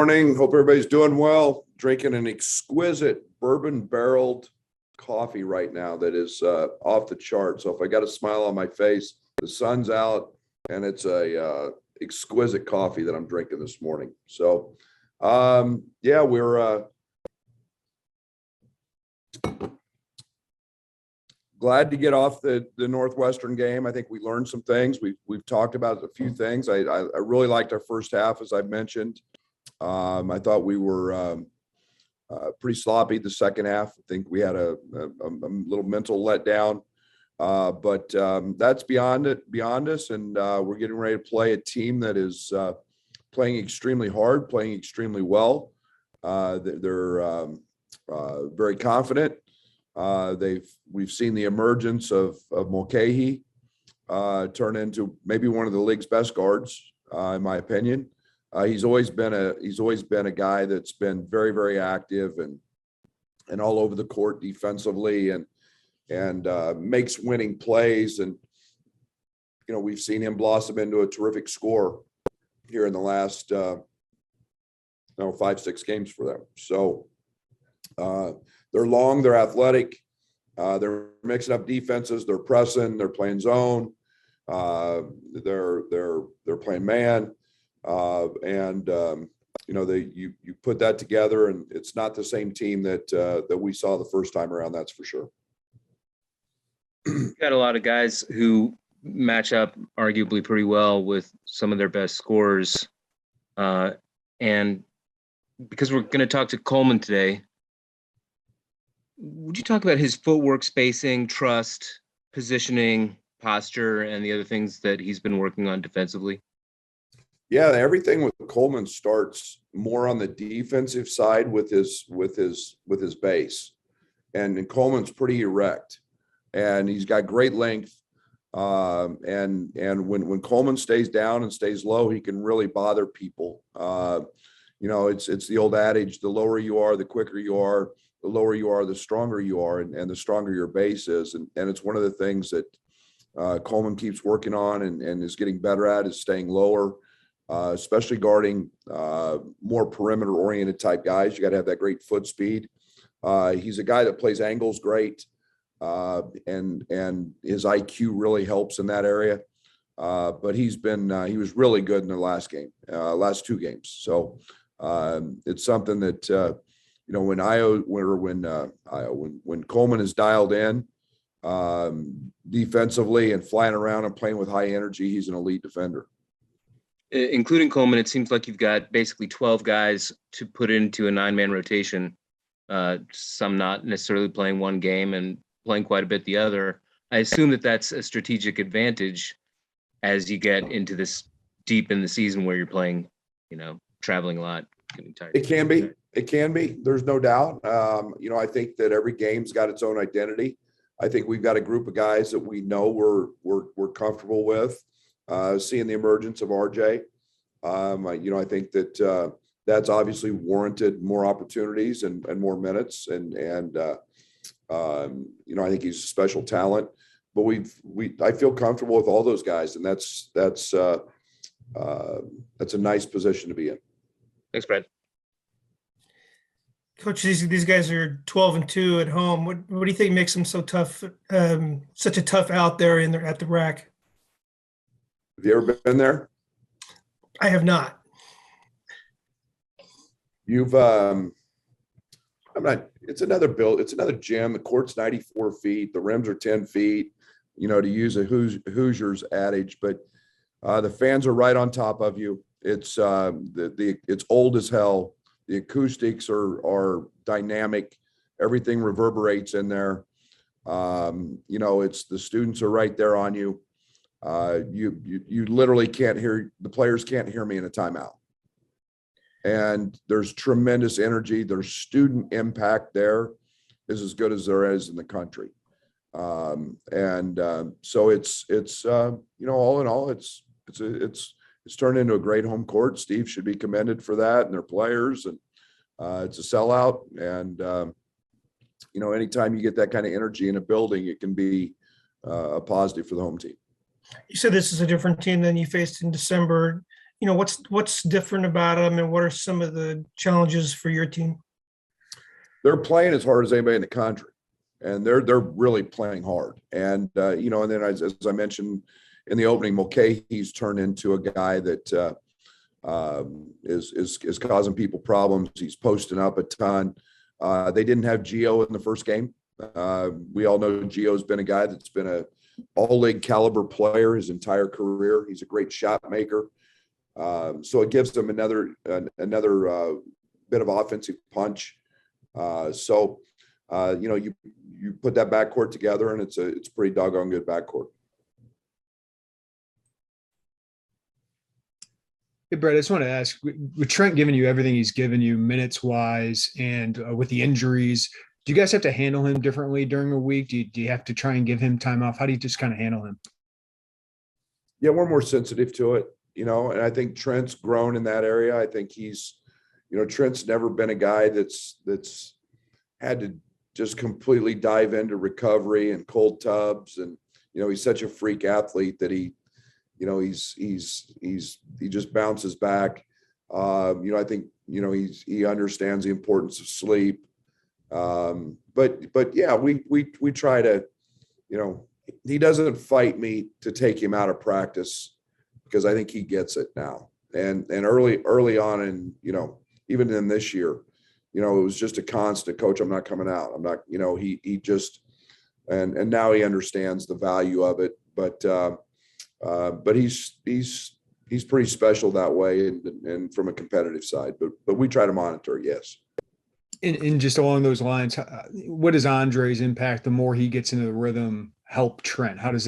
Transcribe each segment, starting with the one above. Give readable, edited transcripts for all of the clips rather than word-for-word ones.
Morning. Hope everybody's doing well. Drinking an exquisite bourbon barreled coffee right now that is off the chart. So if I got a smile on my face, the sun's out, and it's a exquisite coffee that I'm drinking this morning. So yeah, we're glad to get off the Northwestern game. I think we learned some things. We've talked about a few things. I really liked our first half, as I mentioned. I thought we were pretty sloppy the second half. I think we had a little mental letdown, but that's beyond us, and we're getting ready to play a team that is playing extremely hard, playing extremely well. They're very confident. We've seen the emergence of Mulcahy turn into maybe one of the league's best guards, in my opinion. He's always been a guy that's been very, very active and all over the court defensively and makes winning plays. And you know, we've seen him blossom into a terrific scorer here in the last 5-6 games for them. So they're long, they're athletic, they're mixing up defenses, they're pressing, they're playing zone, they're playing man. You know, you put that together, and it's not the same team that we saw the first time around. That's for sure. Got a lot of guys who match up arguably pretty well with some of their best scorers, and because we're going to talk to Coleman today, would you talk about his footwork, spacing, trust, positioning, posture, and the other things that he's been working on defensively? Yeah, everything with Coleman starts more on the defensive side with his base, and Coleman's pretty erect, and he's got great length. And when Coleman stays down and stays low, he can really bother people. You know, it's the old adage: the lower you are, the quicker you are. The lower you are, the stronger you are, and the stronger your base is. And it's one of the things that Coleman keeps working on and is getting better at, is staying lower. Especially guarding more perimeter-oriented type guys. You got to have that great foot speed. He's a guy that plays angles great, and his IQ really helps in that area. But he was really good in the last two games. So it's something that you know, when Coleman is dialed in defensively and flying around and playing with high energy, he's an elite defender. Including Coleman, it seems like you've got basically 12 guys to put into a 9-man rotation, some not necessarily playing one game and playing quite a bit the other. I assume that that's a strategic advantage as you get into this deep in the season where you're playing, you know, traveling a lot, getting tired. It can be. There's no doubt. You know, I think that every game's got its own identity. I think we've got a group of guys that we know we're comfortable with. Seeing the emergence of RJ, you know, I think that that's obviously warranted more opportunities and more minutes, and you know, I think he's a special talent. But I feel comfortable with all those guys, and that's a nice position to be in. Thanks, Brad. Coach, these guys are 12-2 at home. What do you think makes them so tough, such a tough out there at the rack? Have you ever been there? I have not. I'm not. It's another gym. The court's 94 feet. The rims are 10 feet. You know, to use a Hoosiers adage, but the fans are right on top of you. It's it's old as hell. The acoustics are dynamic. Everything reverberates in there. You know, the students are right there on you. You literally can't hear, the players can't hear me in a timeout. And there's tremendous energy. There's student impact there is as good as there is in the country. So it's you know, all in all, it's turned into a great home court. Steve should be commended for that, and their players, and it's a sellout. And you know, anytime you get that kind of energy in a building, it can be a positive for the home team. You said this is a different team than you faced in December. what's different about them, and what are some of the challenges for your team? They're playing as hard as anybody in the country, and they're really playing hard. And and then as I mentioned in the opening, Mulcahy's turned into a guy that is causing people problems. He's posting up a ton. They didn't have Gio in the first game. We all know Gio's been a guy that's been a all-league caliber player his entire career. He's a great shot maker. So it gives them another bit of offensive punch. You put that backcourt together, and it's a pretty doggone good backcourt. Hey, Brad, I just want to ask, with Trent giving you everything he's given you minutes wise and with the injuries, do you guys have to handle him differently during a week? Do you have to try and give him time off? How do you just kind of handle him? Yeah, we're more sensitive to it, and I think Trent's grown in that area. I think Trent's never been a guy that's had to just completely dive into recovery and cold tubs. And, he's such a freak athlete that he just bounces back. I think, he understands the importance of sleep. But yeah, we try to, he doesn't fight me to take him out of practice because I think he gets it now. And early on, and, even in this year, it was just a constant, coach, I'm not coming out. I'm not, he just, and now he understands the value of it, but he's pretty special that way. And from a competitive side, but we try to monitor. Yes. And just along those lines, what does Andre's impact, the more he gets into the rhythm, help Trent? How do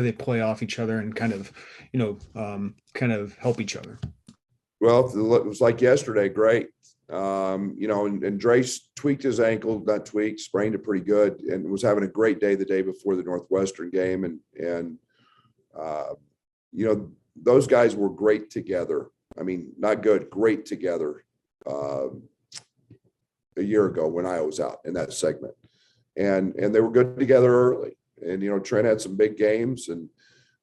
they play off each other and kind of help each other? Well, it was like yesterday. Great. And Drace tweaked his ankle, not tweaked, sprained it pretty good, and was having a great day the day before the Northwestern game. And those guys were great together. I mean, not good, great together. A year ago when I was out in that segment, and they were good together early. And Trent had some big games, and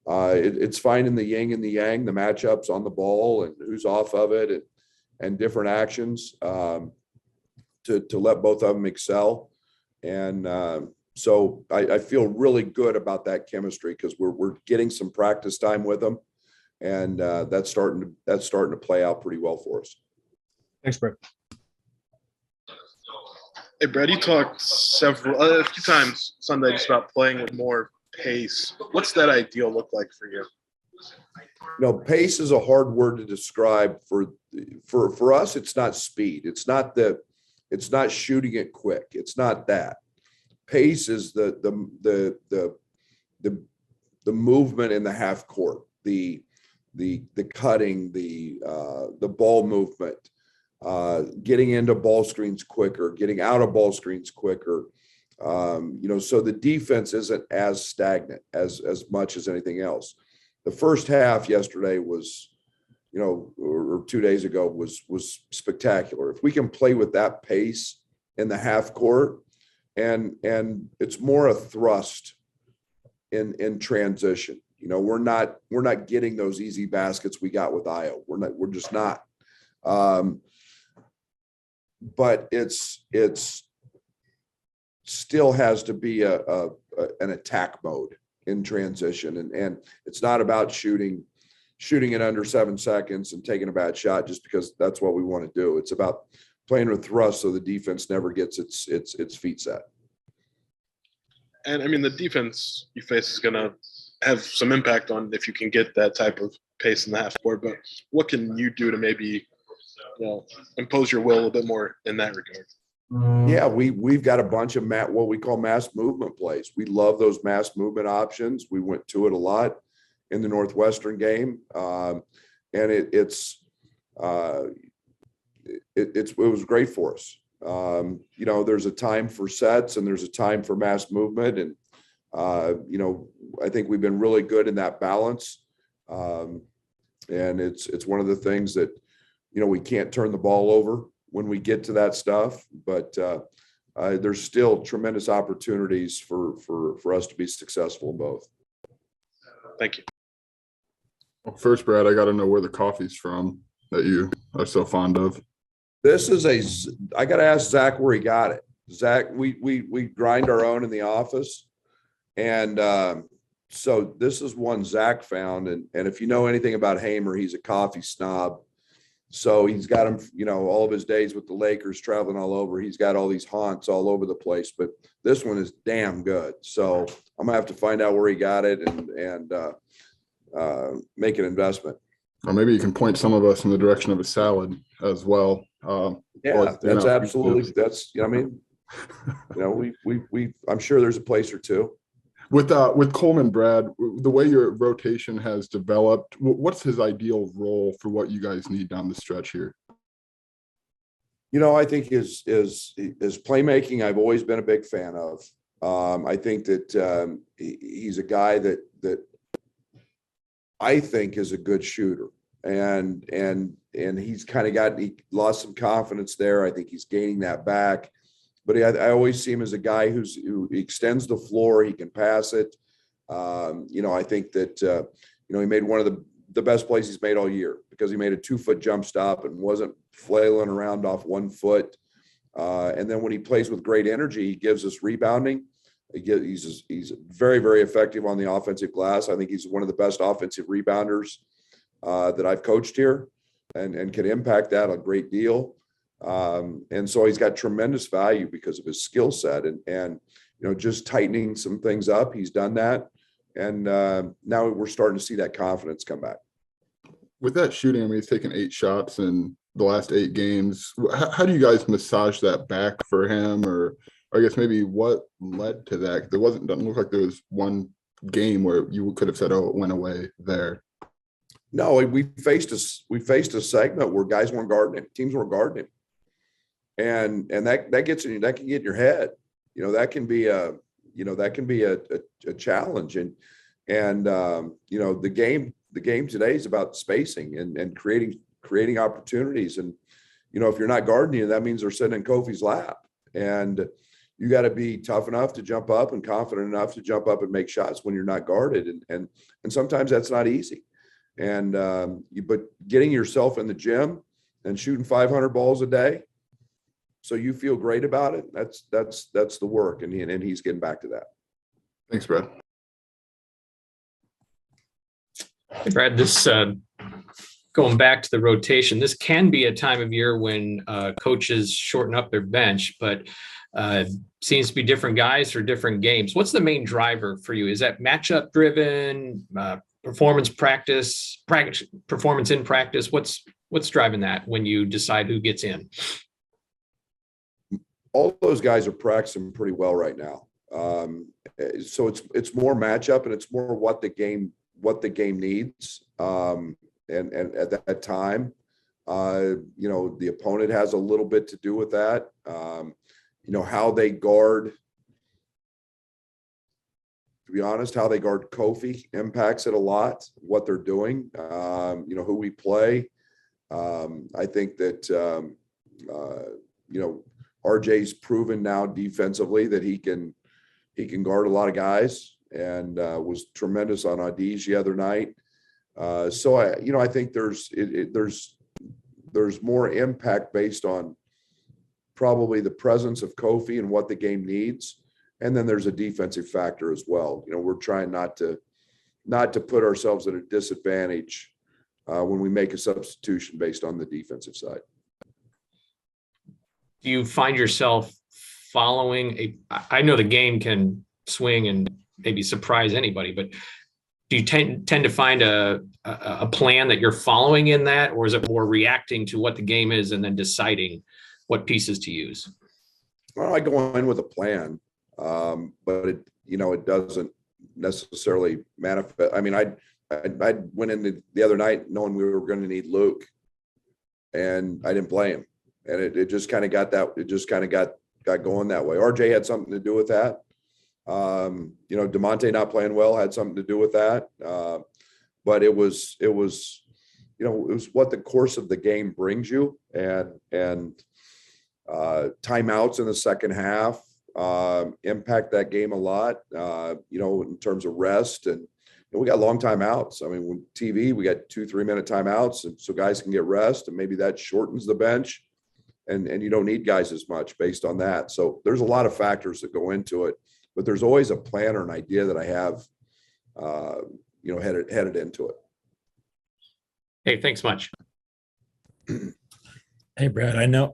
it's finding the yin and the yang, the matchups on the ball, and who's off of it, and different actions to let both of them excel. And so I feel really good about that chemistry because we're getting some practice time with them, and that's starting to play out pretty well for us. Thanks, Brett. Hey, Brad, you talked a few times Sunday just about playing with more pace. What's that ideal look like for you? Pace is a hard word to describe. For us, it's not speed. It's not shooting it quick. It's not that. Pace is the movement in the half court, the cutting, the ball movement. Getting into ball screens quicker, getting out of ball screens quicker. So the defense isn't as stagnant as much as anything else. The first half yesterday was, or 2 days ago was spectacular. If we can play with that pace in the half court, and it's more a thrust in transition. We're not getting those easy baskets we got with Iowa. We're just not. But it's still has to be an attack mode in transition, and it's not about shooting it under 7 seconds and taking a bad shot just because that's what we want to do. It's about playing with thrust so the defense never gets its feet set. And I mean, the defense you face is going to have some impact on if you can get that type of pace in the half court. But what can you do to maybe impose your will a little bit more in that regard? Yeah, we've got a bunch of what we call mass movement plays. We love those mass movement options. We went to it a lot in the Northwestern game, and it was great for us. There's a time for sets and there's a time for mass movement, and I think we've been really good in that balance. And it's one of the things that we can't turn the ball over when we get to that stuff, but there's still tremendous opportunities for us to be successful in both. Thank you. Well, first, Brad, I got to know where the coffee's from that you are so fond of. This is I got to ask Zach where he got it. Zach, we grind our own in the office. And so this is one Zach found. And if you know anything about Hamer, he's a coffee snob. So he's got him, all of his days with the Lakers traveling all over. He's got all these haunts all over the place, but this one is damn good. So I'm gonna have to find out where he got it and make an investment. Or maybe you can point some of us in the direction of a salad as well. Yeah, that's absolutely, I'm sure there's a place or two. With Coleman, Brad, the way your rotation has developed, what's his ideal role for what you guys need down the stretch here? I think his playmaking, I've always been a big fan of. I think that he's a guy that I think is a good shooter, and he's he lost some confidence there. I think he's gaining that back. But I always see him as a guy who extends the floor. He can pass it. I think that, he made one of the best plays he's made all year because he made a 2-foot jump stop and wasn't flailing around off 1 foot. And then when he plays with great energy, he gives us rebounding. He's very, very effective on the offensive glass. I think he's one of the best offensive rebounders that I've coached here and can impact that a great deal. And so he's got tremendous value because of his skill set and just tightening some things up. He's done that. And now we're starting to see that confidence come back. With that shooting, he's taken 8 shots in the last 8 games. How do you guys massage that back for him? Or I guess maybe what led to that? Doesn't look like there was one game where you could have said, oh, it went away there. No, we faced a segment where guys weren't guarding him, teams weren't guarding him. And that gets in, that can get in your head. That can be a challenge. And the game today is about spacing and creating opportunities. And, if you're not guarding, that means they're sitting in Kofi's lap. And you got to be tough enough to jump up and confident enough to jump up and make shots when you're not guarded. And sometimes that's not easy. And but getting yourself in the gym and shooting 500 balls a day, so you feel great about it. That's the work, and he's getting back to that. Thanks, Brad. Hey, Brad, this going back to the rotation, this can be a time of year when coaches shorten up their bench, but seems to be different guys for different games. What's the main driver for you? Is that matchup driven, performance in practice? What's driving that when you decide who gets in? All those guys are practicing pretty well right now. So it's more matchup and it's more what the game needs. And at that time, the opponent has a little bit to do with that. How they guard, to be honest, how they guard Kofi impacts it a lot, what they're doing, who we play. I think that, RJ's proven now defensively that he can guard a lot of guys and was tremendous on Audige the other night. So I think there's more impact based on probably the presence of Kofi and what the game needs. And then there's a defensive factor as well. We're trying not to put ourselves at a disadvantage when we make a substitution based on the defensive side. Do you find yourself following I know the game can swing and maybe surprise anybody, but do you tend to find a plan that you're following in that, or is it more reacting to what the game is and then deciding what pieces to use? Well, I go in with a plan, but it doesn't necessarily manifest. I mean, I went in the other night knowing we were going to need Luke, and I didn't play him. And it just kind of got going that way. RJ had something to do with that. DeMonte not playing well had something to do with that. But it was what the course of the game brings you, and timeouts in the second half impact that game a lot, in terms of rest. And, we got long timeouts. I mean, when TV, we got 2-3 minute timeouts, and so guys can get rest, and maybe that shortens the bench, and you don't need guys as much based on that. So there's a lot of factors that go into it, but there's always a plan or an idea that I have, headed into it. Hey, thanks much. Hey, Brad, I know,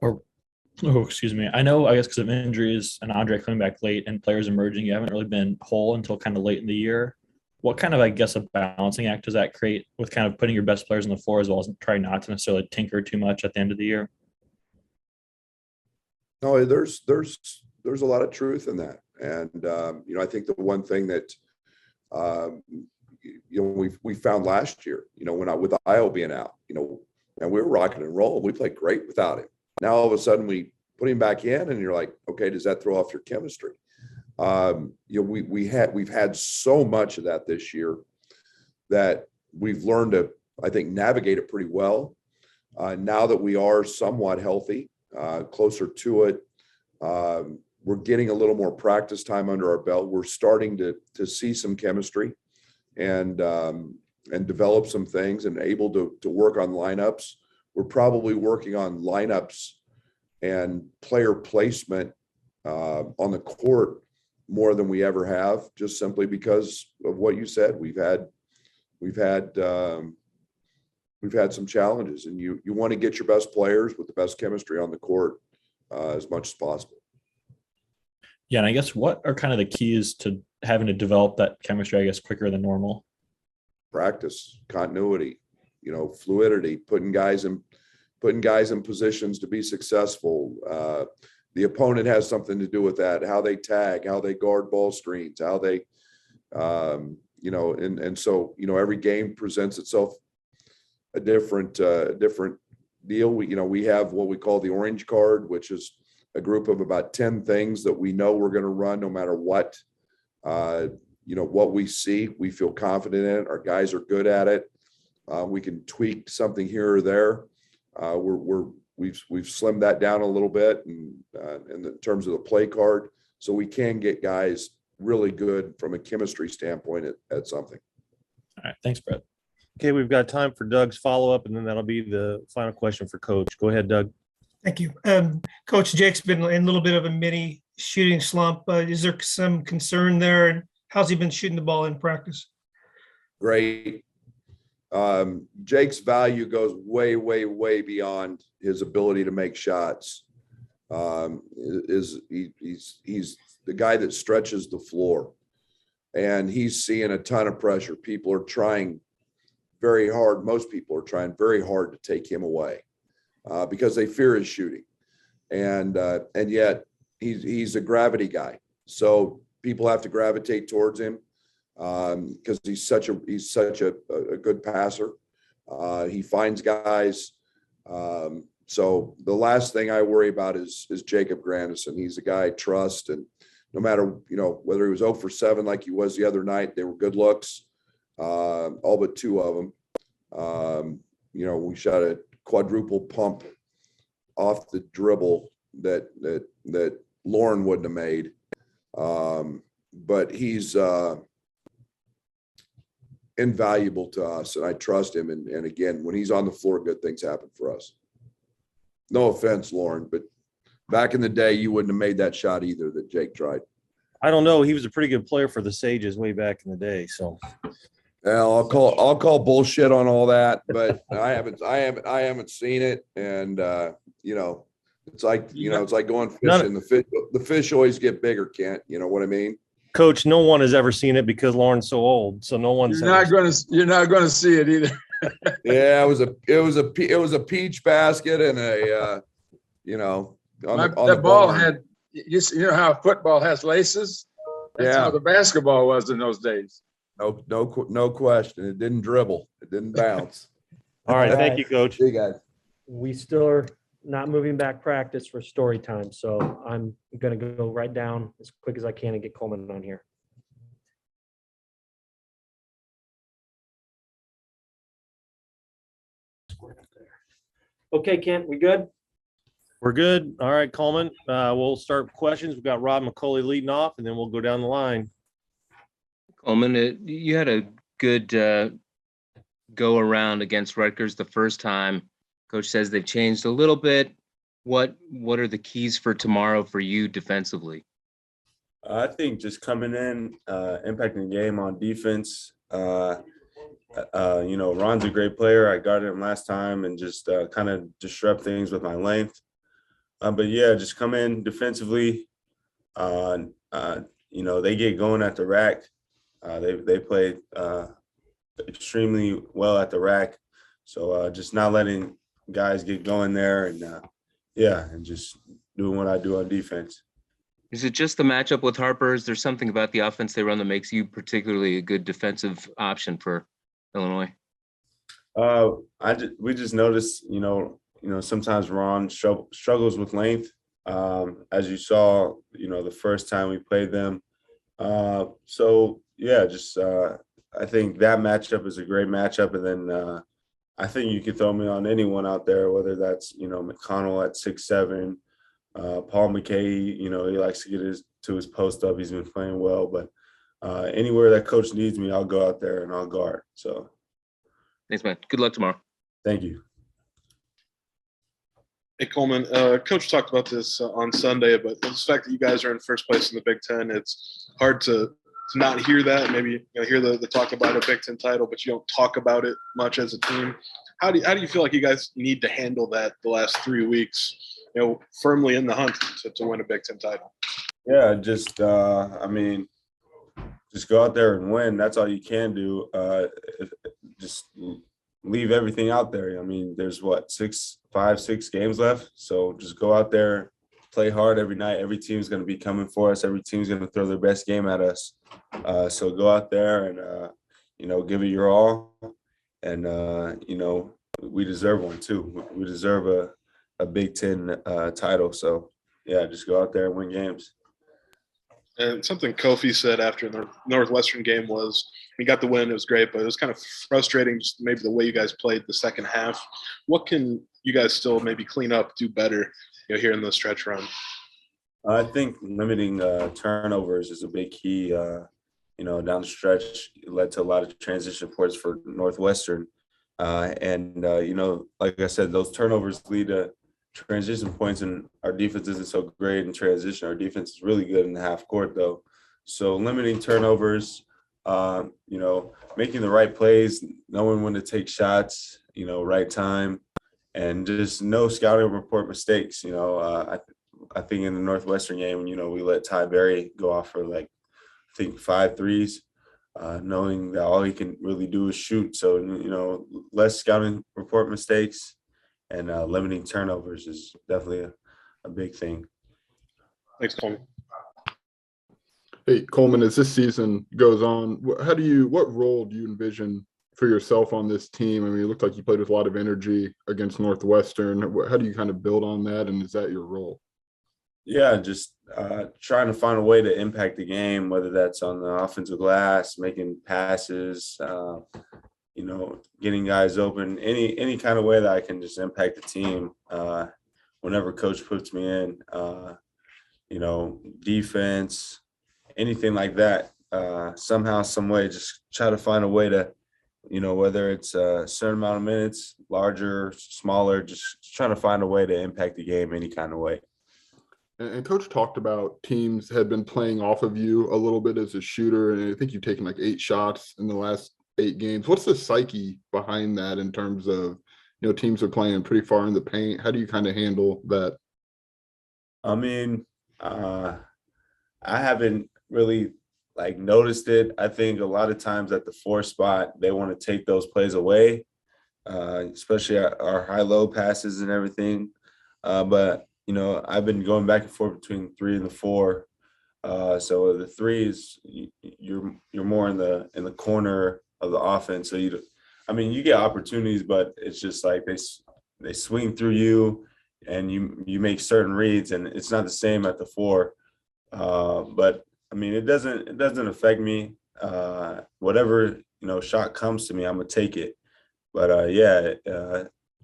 excuse me. I know, I guess because of injuries and Andre coming back late and players emerging, you haven't really been whole until kind of late in the year. What kind of, I guess, a balancing act does that create with kind of putting your best players on the floor as well as trying not to necessarily tinker too much at the end of the year? No, there's a lot of truth in that. And, I think the one thing that, we found last year, with Io being out, and we were rocking and rolling. We played great without him. Now, all of a sudden we put him back in and you're like, okay, does that throw off your chemistry? We've had so much of that this year that we've learned to, I think, navigate it pretty well. Now that we are somewhat healthy, closer to it, we're getting a little more practice time under our belt. We're starting to see some chemistry and develop some things and able to work on lineups. We're probably working on lineups and player placement on the court more than we ever have, just simply because of what you said. We've had some challenges, and you want to get your best players with the best chemistry on the court as much as possible. Yeah, and I guess what are kind of the keys to having to develop that chemistry, I guess, quicker than normal? Practice, continuity, fluidity, putting guys in positions to be successful. The opponent has something to do with that, how they tag, how they guard ball screens, how they, and so, every game presents itself a different deal. We have what we call the orange card, which is a group of about 10 things that we know we're going to run no matter what. What we see, we feel confident in it. Our guys are good at it. We can tweak something here or there. We've slimmed that down a little bit in terms of the play card, so we can get guys really good from a chemistry standpoint at something. All right, thanks, Brett. Okay, we've got time for Doug's follow-up, and then that'll be the final question for Coach. Go ahead, Doug. Thank you. Coach Jake's been in a little bit of a mini shooting slump. Is there some concern there? And how's he been shooting the ball in practice? Great. Jake's value goes way, way, way beyond his ability to make shots. He's the guy that stretches the floor, and he's seeing a ton of pressure. People are trying very hard. Most people are trying very hard to take him away because they fear his shooting, and yet he's a gravity guy. So people have to gravitate towards him because he's such a good passer. He finds guys. So the last thing I worry about is Jacob Grandison. He's a guy I trust, and no matter whether he was 0 for 7 like he was the other night, they were good looks. All but 2 of them. We shot a quadruple pump off the dribble that Lauren wouldn't have made. But he's invaluable to us, and I trust him. And again, when he's on the floor, good things happen for us. No offense, Lauren, but back in the day, you wouldn't have made that shot either that Jake tried. I don't know. He was a pretty good player for the Sages way back in the day. So, well, I'll call bullshit on all that, but I haven't seen it, and it's like it's like going fishing. The fish always get bigger, Kent. You know what I mean? Coach, no one has ever seen it because Lauren's so old. So no one's. You're not going to see it either. Yeah, it was a peach basket and a that ball had. You know how football has laces? That's how the basketball was in those days. No question. It didn't dribble. It didn't bounce. All right. Thank you, Coach. See you guys. We still are not moving back practice for story time. So I'm going to go right down as quick as I can and get Coleman on here. Okay, Kent, we good? We're good. All right, Coleman. We'll start with questions. We've got Rob McCauley leading off, and then we'll go down the line. Coleman, you had a good go around against Rutgers the first time. Coach says they've changed a little bit. What are the keys for tomorrow for you defensively? I think just coming in, impacting the game on defense. Ron's a great player. I guarded him last time and just kind of disrupt things with my length. But yeah, just come in defensively. They get going at the rack. They play extremely well at the rack. So just not letting guys get going there and and just doing what I do on defense. Is it just the matchup with Harper? Is there something about the offense they run that makes you particularly a good defensive option for Illinois? We just noticed, sometimes Ron struggles with length. As you saw, the first time we played them. I think that matchup is a great matchup. And then I think you could throw me on anyone out there, whether that's, McConnell at 6'7", Paul McKay, he likes to get to his post up. He's been playing well, but anywhere that coach needs me, I'll go out there and I'll guard. So thanks, man. Good luck tomorrow. Thank you. Hey, Coleman, Coach talked about this on Sunday, but the fact that you guys are in first place in the Big Ten, it's hard to not hear that. Maybe hear the talk about a Big Ten title, but you don't talk about it much as a team. How do you feel like you guys need to handle that the last 3 weeks, firmly in the hunt to win a Big Ten title? Yeah, just go out there and win. That's all you can do. Just leave everything out there. I mean, there's 5-6 games left. So just go out there, play hard every night. Every team's going to be coming for us. Every team's going to throw their best game at us. So go out there and, give it your all. And, we deserve one too. We deserve a Big Ten title. So, yeah, just go out there and win games. And something Kofi said after the Northwestern game was he got the win. It was great, but it was kind of frustrating just maybe the way you guys played the second half. What can you guys still maybe clean up, do better, here in the stretch run? I think limiting turnovers is a big key. Down the stretch, it led to a lot of transition points for Northwestern. Like I said, those turnovers lead to transition points, and our defense isn't so great in transition. Our defense is really good in the half court, though. So limiting turnovers, making the right plays, knowing when to take shots, right time, and just no scouting report mistakes. I think in the Northwestern game, we let Ty Berry go off for 5 threes, knowing that all he can really do is shoot. So, less scouting report mistakes and limiting turnovers is definitely a big thing. Thanks, Coleman. Hey, Coleman, as this season goes on, what role do you envision for yourself on this team? I mean, it looked like you played with a lot of energy against Northwestern. How do you kind of build on that, and is that your role? Yeah, just trying to find a way to impact the game, whether that's on the offensive glass, making passes, getting guys open, any kind of way that I can just impact the team whenever coach puts me in, defense, anything like that. Somehow, some way, just try to find a way to, whether it's a certain amount of minutes, larger, smaller, just trying to find a way to impact the game any kind of way. And Coach talked about teams had been playing off of you a little bit as a shooter, and I think you've taken 8 shots in the last 8 games. What's the psyche behind that in terms of, teams are playing pretty far in the paint? How do you kind of handle that? I mean, I haven't really noticed it. I think a lot of times at the 4 spot, they want to take those plays away, especially our high-low passes and everything. But I've been going back and forth between 3 and the 4. So the 3 is you're more in the corner of the offense. So you get opportunities, but it's just they swing through you, and you make certain reads, and it's not the same at the 4. But it doesn't affect me. Whatever shot comes to me, I'm gonna take it. But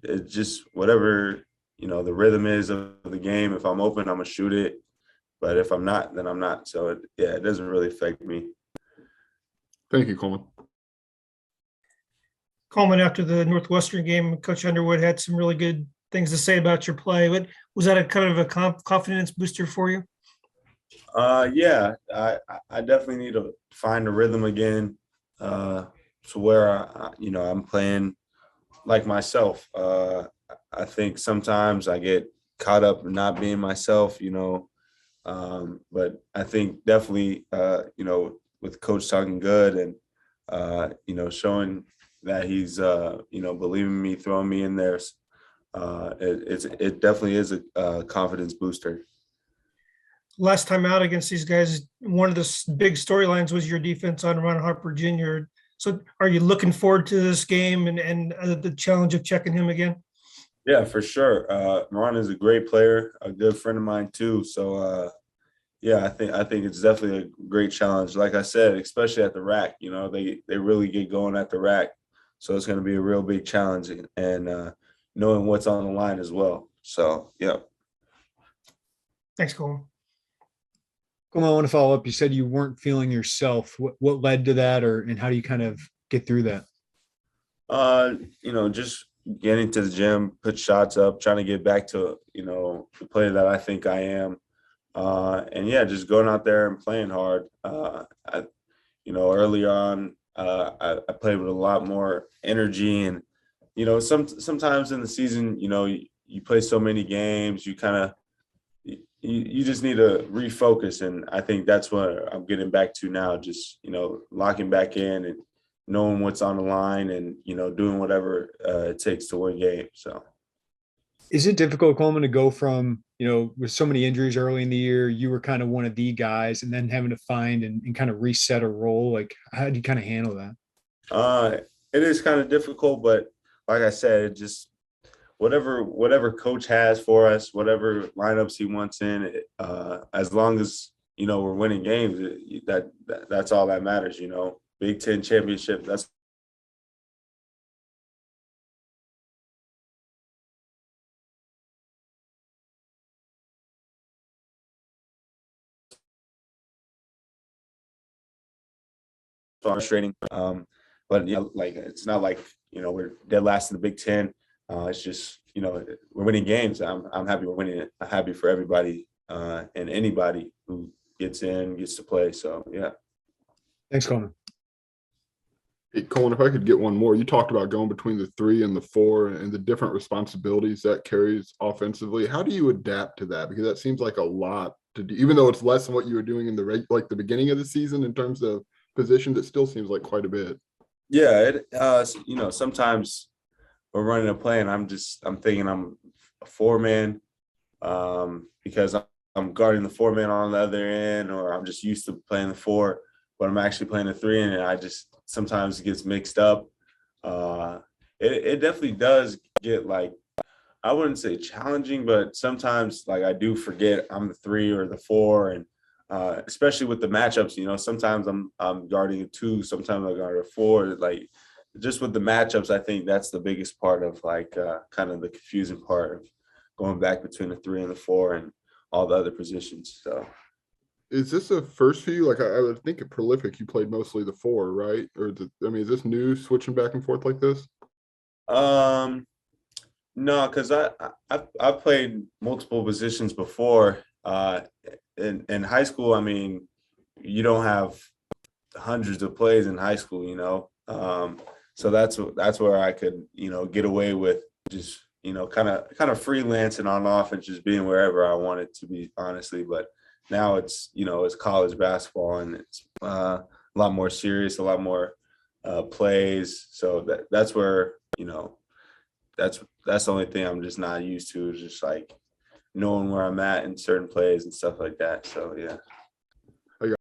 it's just whatever. The rhythm is of the game. If I'm open, I'm going to shoot it. But if I'm not, then I'm not. So, it doesn't really affect me. Thank you, Coleman. Coleman, after the Northwestern game, Coach Underwood had some really good things to say about your play. What was that a kind of a confidence booster for you? Yeah, I definitely need to find a rhythm again, to where I'm playing like myself. I think sometimes I get caught up in not being myself, but I think definitely, with Coach talking good and showing that he's believing in me, throwing me in there, it definitely is a confidence booster. Last time out against these guys, one of the big storylines was your defense on Ron Harper Jr. So are you looking forward to this game and the challenge of checking him again? Yeah, for sure. Ron is a great player, a good friend of mine too. So yeah, I think it's definitely a great challenge. Like I said, especially at the rack, they really get going at the rack. So it's going to be a real big challenge and knowing what's on the line as well. So yeah. Thanks, Cole. Coleman, I want to follow up. You said you weren't feeling yourself. What led to that, and how do you kind of get through that? Just getting to the gym, put shots up, trying to get back to, the player that I think I am. And yeah, just going out there and playing hard. Early on, I played with a lot more energy and, sometimes in the season, you play so many games, you kind of, you just need to refocus. And I think that's what I'm getting back to now, just, locking back in and knowing what's on the line and, doing whatever it takes to win games. So. Is it difficult, Coleman, to go from, with so many injuries early in the year, you were kind of one of the guys, and then having to find and kind of reset a role? Like, how do you kind of handle that? It is kind of difficult, but like I said, it just whatever coach has for us, whatever lineups he wants in, as long as, we're winning games, that's all that matters, Big Ten championship, that's frustrating. But like it's not like we're dead last in the Big Ten. It's just we're winning games. I'm happy we're winning it. I'm happy for everybody and anybody who gets to play. So yeah. Thanks, Coleman. Hey, Coleman, if I could get one more, you talked about going between the 3 and the 4 and the different responsibilities that carries offensively. How do you adapt to that? Because that seems like a lot to do, even though it's less than what you were doing in the beginning of the season in terms of positions. It still seems like quite a bit. Yeah, sometimes we're running a play and I'm thinking I'm a 4-man because I'm guarding the 4-man on the other end, or I'm just used to playing the 4, but I'm actually playing the 3, and I just sometimes it gets mixed up. It definitely does get, like, I wouldn't say challenging, but sometimes like I do forget I'm the 3 or the 4, and especially with the matchups, sometimes I'm guarding a 2, sometimes I guard a 4. Like, just with the matchups, I think that's the biggest part of like kind of the confusing part of going back between the 3 and the 4 and all the other positions. So, is this a first for you? Like, I would think at Prolific you played mostly the 4, right? Or is this new, switching back and forth like this? No, because I've played multiple positions before. In high school, I mean, you don't have hundreds of plays in high school, so that's where I could, get away with just, kind of freelancing on offense, just being wherever I wanted to be, honestly. But now it's, it's college basketball, and it's a lot more serious, a lot more plays. So that's where, that's the only thing I'm just not used to, is just like knowing where I'm at in certain plays and stuff like that. So yeah.